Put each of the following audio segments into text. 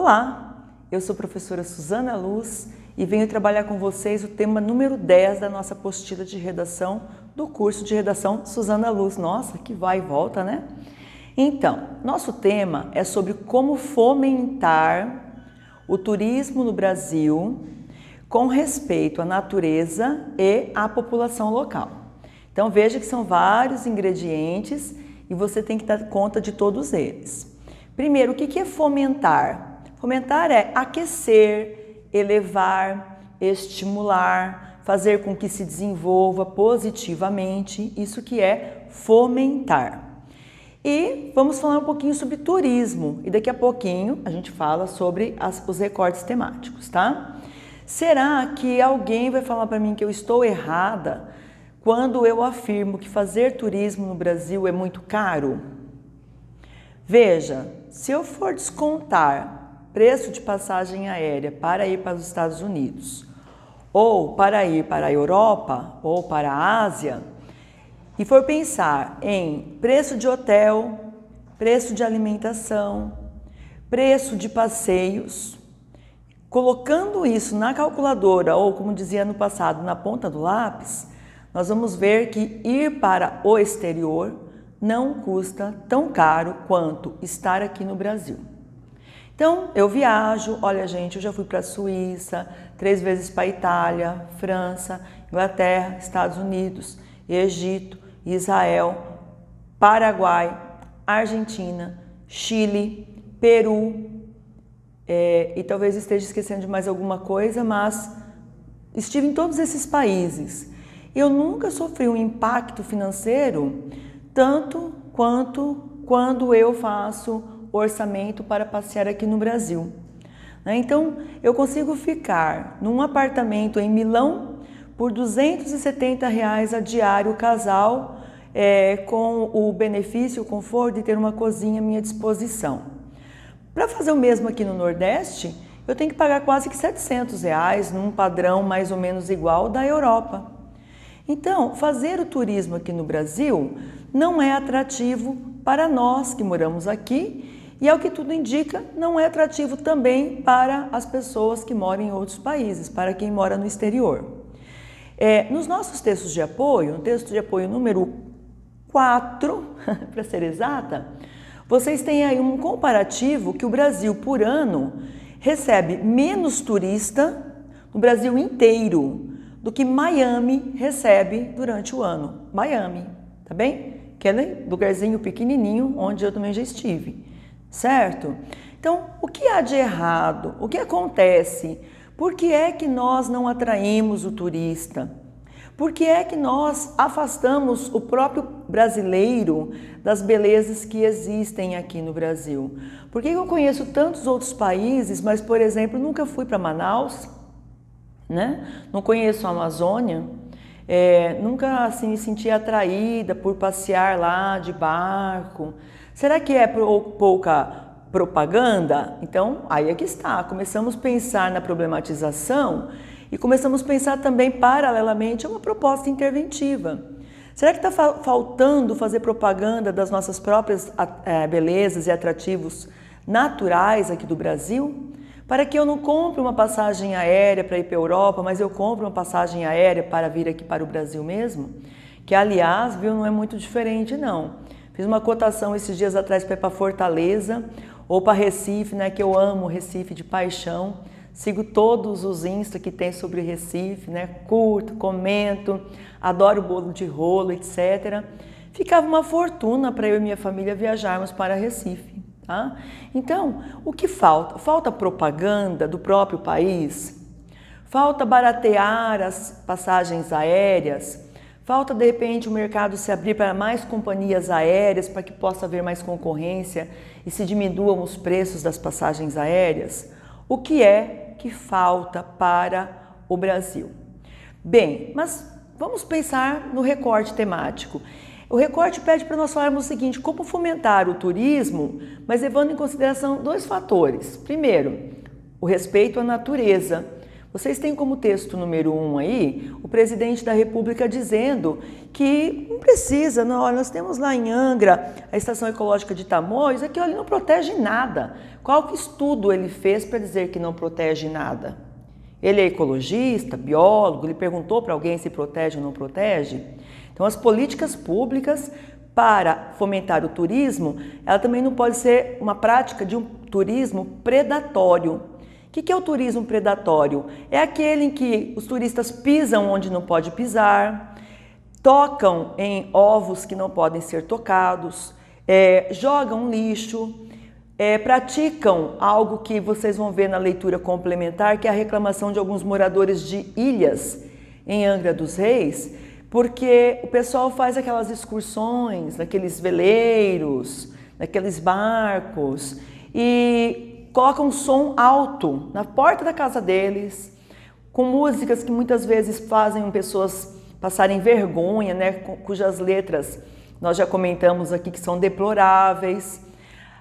Olá, eu sou a professora Suzana Luz e venho trabalhar com vocês o tema número 10 da nossa apostila de redação do curso de redação Suzana Luz. Nossa, que vai e volta, né? Então, nosso tema é sobre como fomentar o turismo no Brasil com respeito à natureza e à população local. Então, veja que são vários ingredientes e você tem que dar conta de todos eles. Primeiro, o que é fomentar? Fomentar é aquecer, elevar, estimular, fazer com que se desenvolva positivamente, isso que é fomentar. E vamos falar um pouquinho sobre turismo e daqui a pouquinho a gente fala sobre os recortes temáticos, tá? Será que alguém vai falar para mim que eu estou errada quando eu afirmo que fazer turismo no Brasil é muito caro? Veja, se eu for descontar preço de passagem aérea para ir para os Estados Unidos, ou para ir para a Europa, ou para a Ásia, e for pensar em preço de hotel, preço de alimentação, preço de passeios, colocando isso na calculadora, ou como dizia no passado, na ponta do lápis, nós vamos ver que ir para o exterior não custa tão caro quanto estar aqui no Brasil. Então, eu viajo, olha gente, eu já fui para a Suíça, 3 vezes para a Itália, França, Inglaterra, Estados Unidos, Egito, Israel, Paraguai, Argentina, Chile, Peru, e talvez esteja esquecendo de mais alguma coisa, mas estive em todos esses países. Eu nunca sofri um impacto financeiro tanto quanto quando eu faço orçamento para passear aqui no Brasil. Então, eu consigo ficar num apartamento em Milão por R$270 a diário casal, com o benefício, o conforto de ter uma cozinha à minha disposição. Para fazer o mesmo aqui no Nordeste, eu tenho que pagar quase que R$700 num padrão mais ou menos igual da Europa. Então, fazer o turismo aqui no Brasil não é atrativo para nós que moramos aqui e, ao que tudo indica, não é atrativo também para as pessoas que moram em outros países, para quem mora no exterior. Nos nossos textos de apoio, no texto de apoio número 4, para ser exata, vocês têm aí um comparativo que o Brasil, por ano, recebe menos turista no Brasil inteiro do que Miami recebe durante o ano. Miami, tá bem? Aquele lugarzinho pequenininho onde eu também já estive, certo? Então, o que há de errado? O que acontece? Por que é que nós não atraímos o turista? Por que é que nós afastamos o próprio brasileiro das belezas que existem aqui no Brasil? Por que eu conheço tantos outros países, mas, por exemplo, nunca fui para Manaus, né? Não conheço a Amazônia, nunca assim, me senti atraída por passear lá de barco. Será que é pouca propaganda? Então, aí é que está. Começamos a pensar na problematização e começamos a pensar também, paralelamente, uma proposta interventiva. Será que está faltando fazer propaganda das nossas próprias belezas e atrativos naturais aqui do Brasil? Para que eu não compre uma passagem aérea para ir para a Europa, mas eu compre uma passagem aérea para vir aqui para o Brasil mesmo? Que, aliás, viu, não é muito diferente, não. Fiz uma cotação esses dias atrás para ir para Fortaleza ou para Recife, né, que eu amo Recife de paixão. Sigo todos os Insta que tem sobre Recife, né? Curto, comento, adoro bolo de rolo, etc. Ficava uma fortuna para eu e minha família viajarmos para Recife, tá? Então, o que falta? Falta propaganda do próprio país? Falta baratear as passagens aéreas? Falta, de repente, o mercado se abrir para mais companhias aéreas para que possa haver mais concorrência e se diminuam os preços das passagens aéreas? O que é que falta para o Brasil? Bem, mas vamos pensar no recorte temático. O recorte pede para nós falarmos o seguinte: como fomentar o turismo, mas levando em consideração 2 fatores. Primeiro, o respeito à natureza, Vocês têm como texto número 1 aí, o presidente da República dizendo que não precisa, não, olha, nós temos lá em Angra a Estação Ecológica de Tamoios, aquilo ali não protege nada. Qual que estudo ele fez para dizer que não protege nada? Ele é ecologista, biólogo, ele perguntou para alguém se protege ou não protege? Então, as políticas públicas para fomentar o turismo, ela também não pode ser uma prática de um turismo predatório. O que é o turismo predatório? É aquele em que os turistas pisam onde não pode pisar, tocam em ovos que não podem ser tocados, jogam lixo, praticam algo que vocês vão ver na leitura complementar, que é a reclamação de alguns moradores de ilhas em Angra dos Reis, porque o pessoal faz aquelas excursões naqueles veleiros, naqueles barcos e coloca um som alto na porta da casa deles, com músicas que muitas vezes fazem pessoas passarem vergonha, né, cujas letras nós já comentamos aqui que são deploráveis.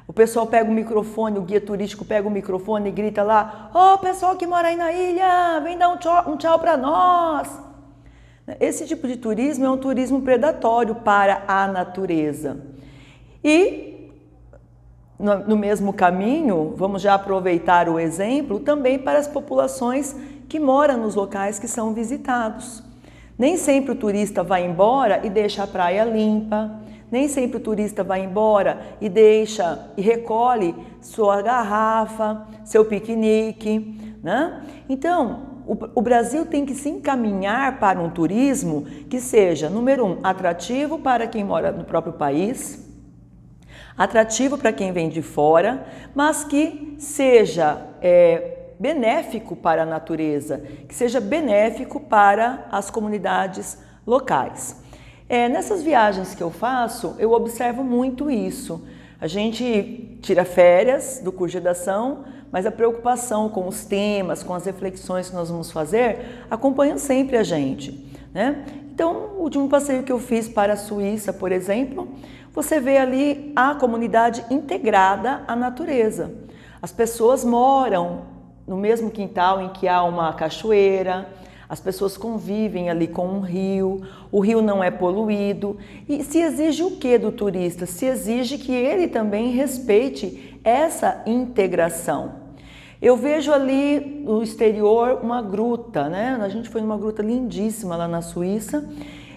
O pessoal pega o microfone, o guia turístico pega o microfone e grita lá: "Ô, pessoal que mora aí na ilha, vem dar um tchau para nós". Esse tipo de turismo é um turismo predatório para a natureza. E, no mesmo caminho, vamos já aproveitar o exemplo também para as populações que moram nos locais que são visitados. Nem sempre o turista vai embora e deixa a praia limpa, nem sempre o turista vai embora e deixa e recolhe sua garrafa, seu piquenique, né? Então, o Brasil tem que se encaminhar para um turismo que seja, número 1, atrativo para quem mora no próprio país, atrativo para quem vem de fora, mas que seja benéfico para a natureza, que seja benéfico para as comunidades locais. Nessas viagens que eu faço, eu observo muito isso. A gente tira férias do curso de redação, mas a preocupação com os temas, com as reflexões que nós vamos fazer, acompanham sempre a gente, né? Então, o último passeio que eu fiz para a Suíça, por exemplo, você vê ali a comunidade integrada à natureza. As pessoas moram no mesmo quintal em que há uma cachoeira, as pessoas convivem ali com um rio, o rio não é poluído. E se exige o que do turista? Se exige que ele também respeite essa integração. Eu vejo ali no exterior uma gruta, né? A gente foi numa gruta lindíssima lá na Suíça.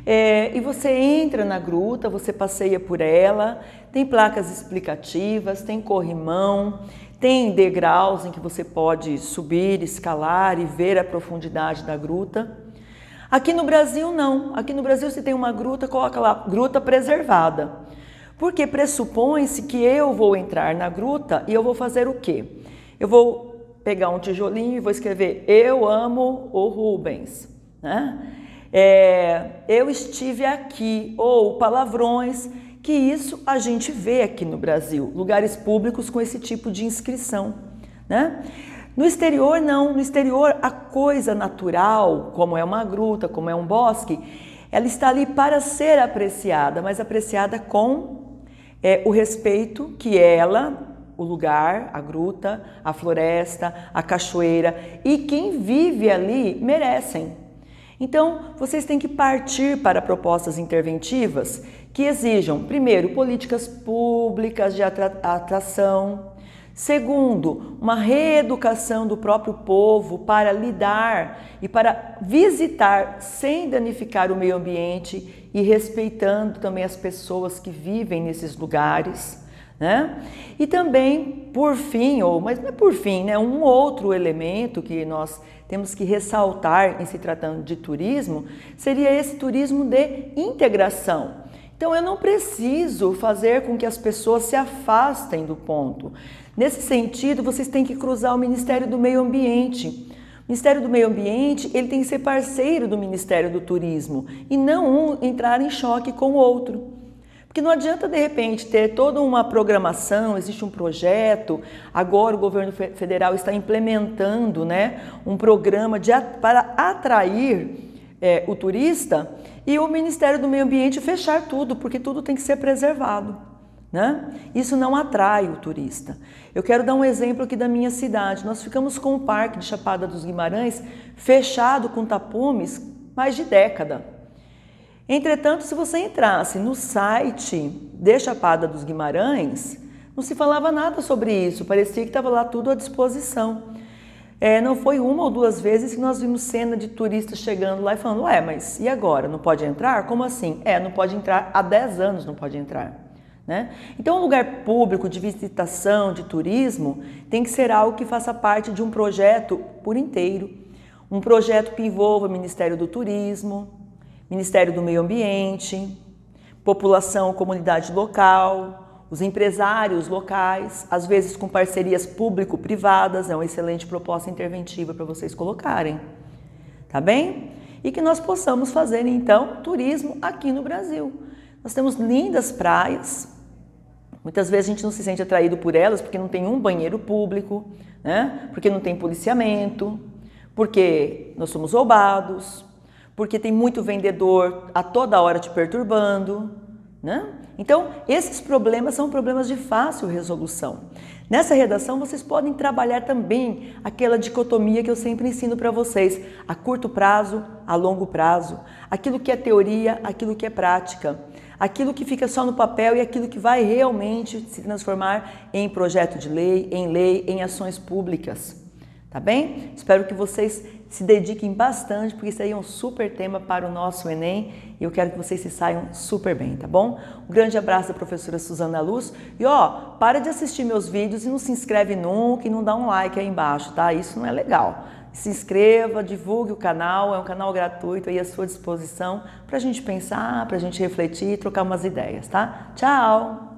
E você entra na gruta, você passeia por ela, tem placas explicativas, tem corrimão, tem degraus em que você pode subir, escalar e ver a profundidade da gruta. Aqui no Brasil não. Aqui no Brasil se tem uma gruta, coloca lá, gruta preservada. Porque pressupõe-se que eu vou entrar na gruta e eu vou fazer o quê? Eu vou pegar um tijolinho e vou escrever: "Eu amo o Rubens", né? "Eu estive aqui", ou palavrões, que isso a gente vê aqui no Brasil, lugares públicos com esse tipo de inscrição, né? No exterior não, no exterior a coisa natural, como é uma gruta, como é um bosque, ela está ali para ser apreciada, mas apreciada com o respeito que ela, o lugar, a gruta, a floresta, a cachoeira e quem vive ali merecem. Então, vocês têm que partir para propostas interventivas que exijam, primeiro, políticas públicas de atração, segundo, uma reeducação do próprio povo para lidar e para visitar sem danificar o meio ambiente e respeitando também as pessoas que vivem nesses lugares, né? E também, por fim, mas não é por fim, né? Um outro elemento que nós temos que ressaltar em se tratando de turismo seria esse turismo de integração. Então, eu não preciso fazer com que as pessoas se afastem do ponto. Nesse sentido, vocês têm que cruzar o Ministério do Meio Ambiente. O Ministério do Meio Ambiente, ele tem que ser parceiro do Ministério do Turismo e não entrar em choque com o outro. Porque não adianta, de repente, ter toda uma programação, existe um projeto, agora o governo federal está implementando, né, um programa para atrair o turista e o Ministério do Meio Ambiente fechar tudo, porque tudo tem que ser preservado, né? Isso não atrai o turista. Eu quero dar um exemplo aqui da minha cidade. Nós ficamos com o Parque de Chapada dos Guimarães fechado com tapumes mais de década. Entretanto, se você entrasse no site de Chapada dos Guimarães, não se falava nada sobre isso, parecia que estava lá tudo à disposição. Não foi uma ou duas vezes que nós vimos cena de turistas chegando lá e falando, ué, mas e agora? Não pode entrar? Como assim? Não pode entrar, há 10 anos não pode entrar. Né? Então, um lugar público de visitação, de turismo, tem que ser algo que faça parte de um projeto por inteiro. Um projeto que envolva o Ministério do Turismo, Ministério do Meio Ambiente, população, comunidade local, os empresários locais, às vezes com parcerias público-privadas, é uma excelente proposta interventiva para vocês colocarem, tá bem? E que nós possamos fazer, então, turismo aqui no Brasil. Nós temos lindas praias, muitas vezes a gente não se sente atraído por elas porque não tem um banheiro público, né? Porque não tem policiamento, porque nós somos roubados, porque tem muito vendedor a toda hora te perturbando, né? Então, esses problemas são problemas de fácil resolução. Nessa redação, vocês podem trabalhar também aquela dicotomia que eu sempre ensino para vocês, a curto prazo, a longo prazo, aquilo que é teoria, aquilo que é prática, aquilo que fica só no papel e aquilo que vai realmente se transformar em projeto de lei, em ações públicas. Tá bem? Espero que vocês se dediquem bastante, porque isso aí é um super tema para o nosso Enem e eu quero que vocês se saiam super bem, tá bom? Um grande abraço da professora Suzana Luz e para de assistir meus vídeos e não se inscreve nunca e não dá um like aí embaixo, tá? Isso não é legal. Se inscreva, divulgue o canal, é um canal gratuito aí à sua disposição para a gente pensar, para a gente refletir e trocar umas ideias, tá? Tchau!